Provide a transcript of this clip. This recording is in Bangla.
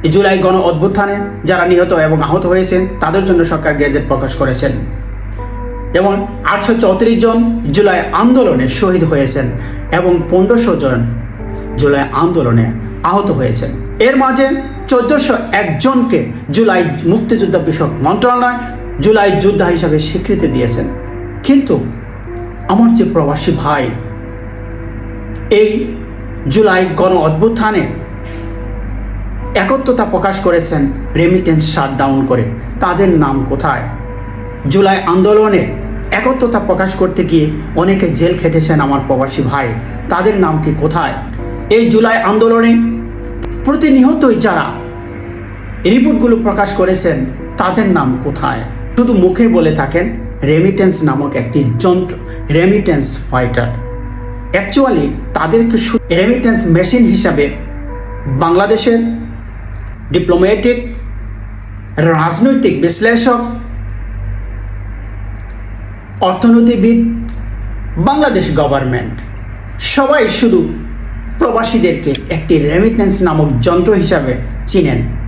জুলাই গণ অভ্যুত্থানে যারা নিহত এবং আহত হয়েছেন তাদের জন্য সরকার গেজেট প্রকাশ করেছেন। যেমন 834 জন জুলাই আন্দোলনে শহীদ হয়েছেন এবং 1500 জন জুলাই আন্দোলনে আহত হয়েছেন। এর মাঝে 1401 জনকে জুলাই মুক্তিযোদ্ধা বিষয়ক মন্ত্রণালয় জুলাই যোদ্ধা হিসাবে স্বীকৃতি দিয়েছেন। কিন্তু আমার যে প্রবাসী ভাই এই জুলাই গণ অভ্যুত্থানে একত্রতা প্রকাশ করেছেন রেমিটেন্স শাটডাউন করে, তাদের নাম কোথায়? জুলাই আন্দোলনে একত্রতা প্রকাশ করতে গিয়ে অনেকে জেল খেটেছেন আমার প্রবাসী ভাই, তাদের নামটি কোথায়? এই জুলাই আন্দোলনে প্রতিনিয়তই যারা রিপোর্টগুলো প্রকাশ করেছেন তাদের নাম কোথায়? শুধু মুখে বলে থাকেন রেমিটেন্স নামক একটি যন্ত্র, রেমিটেন্স ফাইটার। অ্যাকচুয়ালি তাদেরকে রেমিটেন্স মেশিন হিসাবে বাংলাদেশের ডিপ্লোম্যাটিক, রাজনৈতিক বিশ্লেষক, অর্থনীতিবিদ, বাংলাদেশ গভর্নমেন্ট সবাই শুধু প্রবাসীদেরকে একটি রেমিটেন্স নামক যন্ত্র হিসাবে চিনেন।